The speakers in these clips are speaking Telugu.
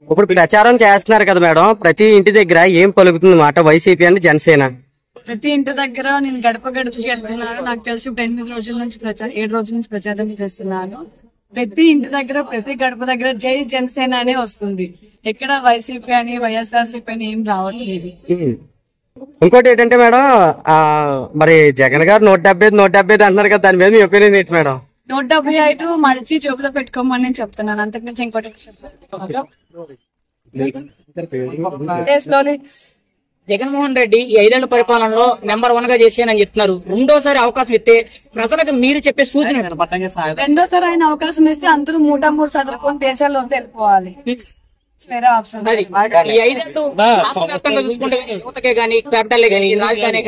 ఇప్పుడు ప్రచారం చేస్తున్నారు కదా మేడం, ప్రతి ఇంటి దగ్గర ఏం పలుకుతుంది మాట వైసీపీ అని జనసేన? ప్రతి ఇంటి దగ్గర నేను గడప గడపకి వెళ్తున్నాను. నాకు తెలిసి ఇప్పుడు 8 రోజుల నుంచి 7 రోజుల నుంచి ప్రచారం చేస్తున్నాను. ప్రతి ఇంటి దగ్గర ప్రతి గడప దగ్గర జై జనసేన అనే వస్తుంది. ఎక్కడ వైసీపీ అని వైఎస్ఆర్సీపీ అని ఏం రావట్లేదు. ఇంకోటి ఏంటంటే మేడం, మరి జగన్ గారు 175 అంటున్నారు కదా, దాని మీద మీ ఒపీనియన్ ఏంటి మేడం? 175 మడిచి జోబులో పెట్టుకోమని నేను చెప్తున్నాను, అంతకుమించి ఇంకోటి. జగన్మోహన్ రెడ్డి ఈ 5 ఏళ్ల పరిపాలనలో నెంబర్ 1 గా చేసానని చెప్తున్నారు. రెండోసారి అవకాశం ఇస్తే ప్రజలకు మీరు చెప్పే సూచన? రెండోసారి ఆయన అవకాశం ఇస్తే అందరూ 3 చదువుకొని దేశాల్లో వెళ్ళిపోవాలి. వేరే ఆప్షన్. ఈ 5 ఏళ్ళు రాష్ట్ర వ్యాప్తంగా చూసుకుంటే యువతకే గానీ, క్యాపిటల్ గానీ, రాజధాని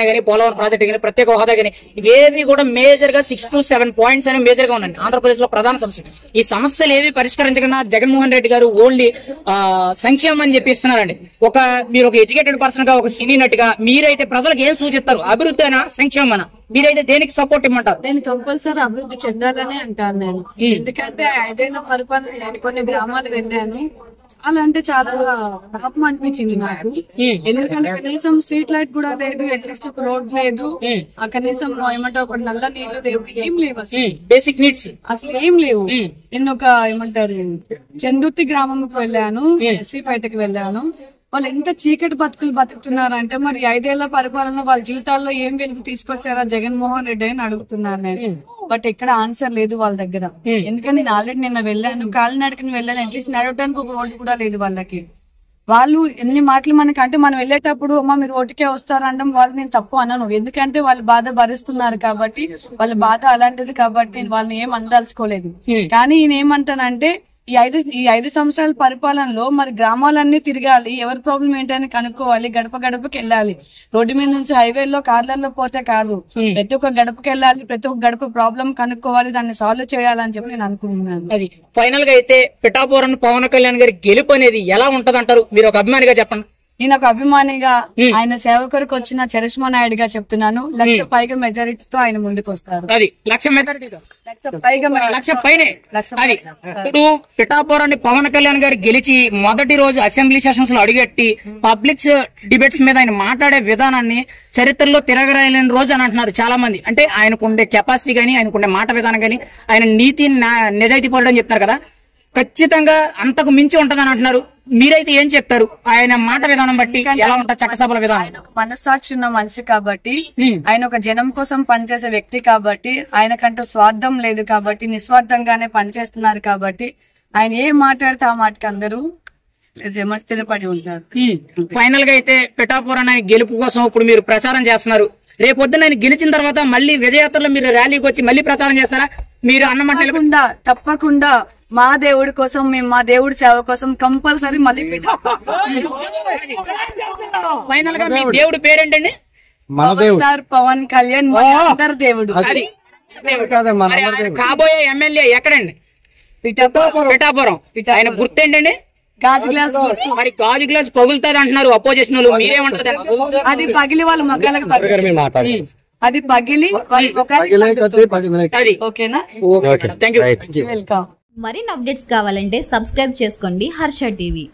గానీ, పోలవరం ప్రాజెక్టు గానీ, ప్రత్యేక హోదా గానీ, ఇవేవి కూడా మేజర్ గా 6 to 7 పాయింట్స్ అనేవి మేజర్ గా ఉన్నాయి. ఆంధ్రప్రదేశ్ లో ప్రధాన సమస్య ఈ సమస్యలు ఏవి పరిష్కరించకుండా జగన్మోహన్ రెడ్డి గారు ఓన్లీ సంక్షేమం అని చెప్పి ఇస్తున్నారండి. మీరు ఒక ఎడ్యుకేటెడ్ పర్సన్ గా, ఒక సినీ నటిగా మీరైతే ప్రజలకు ఏం సూచిస్తారు? అభివృద్ధి అయినా సంక్షేమం మీరైతే దేనికి సపోర్ట్ ఇవ్వమంటారు? నేను కంపల్సరీ అభివృద్ధి చెందాలని అంటాను నేను. ఎందుకంటే 5 ఏళ్ల పరిపాలన నేను కొన్ని గ్రామాలు వెళ్ళాను. అలా అంటే చాలా పాపం అనిపించింది నాకు. ఎందుకంటే కనీసం స్ట్రీట్ లైట్ కూడా లేదు, అట్లీస్ట్ ఒక రోడ్ లేదు, కనీసం ఏమంటారు ఒక నల్ల నీళ్లు లేవు, ఏం లేవు అసలు. బేసిక్ నీడ్స్ అసలు ఏం లేవు. నేను ఒక ఏమంటారు చందుర్తి గ్రామంకి వెళ్ళాను, ఎస్సీ పేటకి వెళ్ళాను. వాళ్ళు ఎంత చీకటి బతుకులు బతుకుతున్నారంటే మరి 5 ఏళ్ల పరిపాలన వాళ్ళ జీవితాల్లో ఏం వెలుగు తీసుకొచ్చారా జగన్మోహన్ రెడ్డి అని అడుగుతున్నాను నేను. బట్ ఎక్కడ ఆన్సర్ లేదు వాళ్ళ దగ్గర. ఎందుకంటే నేను ఆల్రెడీ నిన్న వెళ్ళాను, కాలినడకని వెళ్ళాను, అట్లీస్ట్ నడవడానికి ఒక ఓటు కూడా లేదు వాళ్ళకి. వాళ్ళు ఎన్ని మాటలు మనకి అంటే మనం వెళ్ళేటప్పుడు అమ్మ మీరు ఓటుకే వస్తారంటాం, వాళ్ళు నేను తప్పు అనను. ఎందుకంటే వాళ్ళు బాధ భరిస్తున్నారు కాబట్టి, వాళ్ళ బాధ అలాంటిది కాబట్టి నేను వాళ్ళని ఏం అందలుచుకోలేదు. కానీ ఈయన ఏమంటానంటే ఈ 5 సంవత్సరాల పరిపాలనలో మరి గ్రామాలన్నీ తిరగాలి, ఎవరి ప్రాబ్లం ఏంటని కనుక్కోవాలి, గడప గడపకి వెళ్ళాలి. రోడ్డు మీద నుంచి హైవేల్లో కార్లలో పోతే కాదు, ప్రతి ఒక్క గడపకి వెళ్ళాలి, ప్రతి ఒక్క గడప ప్రాబ్లం కనుక్కోవాలి, దాన్ని సాల్వ్ చేయాలని చెప్పి నేను అనుకుంటున్నాను. అది ఫైనల్ గా అయితే పిఠాపురం పవన్ కళ్యాణ్ గారి గెలుపు అనేది ఎలా ఉంటది అంటారు? మీరు ఒక అభిమానిగా చెప్పండి. నేను ఒక అభిమానిగా, ఆయన సేవ కొరకు వచ్చిన చరిష్మా నాయుడుగా చెప్తున్నాను. 1,00,000 పైగా మెజారిటీతో ఆయన ముందుకు వస్తారు. అది 1,00,000 మెజారిటీతో, 1,00,000 పైనే. అది ఇప్పుడు పిఠాపురాన్ని పవన్ కళ్యాణ్ గారు గెలిచి మొదటి రోజు అసెంబ్లీ సెషన్స్ లో అడుగెట్టి పబ్లిక్ డిబేట్స్ మీద ఆయన మాట్లాడే విధానాన్ని చరిత్రలో తిరగరాయలేని రోజు అని అంటున్నారు చాలా మంది. అంటే ఆయనకుండే కెపాసిటీ గానీ, ఆయనకుండే మాట విధానం గానీ, ఆయన నీతి నిజాయితీ పరుడు అని చెప్తున్నారు కదా, ఖచ్చితంగా అంతకు మించి ఉంటదని అంటున్నారు. మీరైతే ఏం చెప్తారు? ఆయన మాట విధానం బట్టి ఎలా ఉంటుంది చట్టసభల విధానం? ఆయన ఒక మనస్సాక్షి ఉన్న మనిషి కాబట్టి, ఆయన ఒక జనం కోసం పనిచేసే వ్యక్తి కాబట్టి, ఆయనకంటూ స్వార్థం లేదు కాబట్టి, నిస్వార్థంగానే పనిచేస్తున్నారు కాబట్టి, ఆయన ఏం మాట్లాడితే ఆ మాటకి అందరూ స్థిరపడి ఉంటారు. ఫైనల్ గా అయితే పిఠాపురం గెలుపు కోసం ఇప్పుడు మీరు ప్రచారం చేస్తున్నారు. రేపొద్దున ఆయన గెలిచిన తర్వాత మళ్ళీ విజయయాత్రలో మీరు ర్యాలీకి వచ్చి మళ్ళీ ప్రచారం చేస్తారా? మీరు అన్నమాట తప్పకుండా మా దేవుడి కోసం, మేము మా దేవుడి సేవ కోసం కంపల్సరీ మళ్ళీ. ఫైనల్ గా మీ దేవుడి పేరేంటండి? స్టార్ పవన్ కళ్యాణ్, అందరి దేవుడు. కాబోయే ఎమ్మెల్యే ఎక్కడండి? పిఠాపురం. ఆయన గుర్తేంటండి? గాజు గ్లాస్. మరి గాజు గ్లాస్ పగులుతుంది అంటున్నారు అపోజిషన్ వాళ్ళు, మీరేమంటారు? అది పగిలి వాళ్ళ మొక్కలకు అది పగిలి ఓకేనా? Thank you. వెల్కమ్. మరిన్ని అప్డేట్స్ కావాలంటే సబ్స్క్రైబ్ చేసుకోండి హర్ష టీవీ.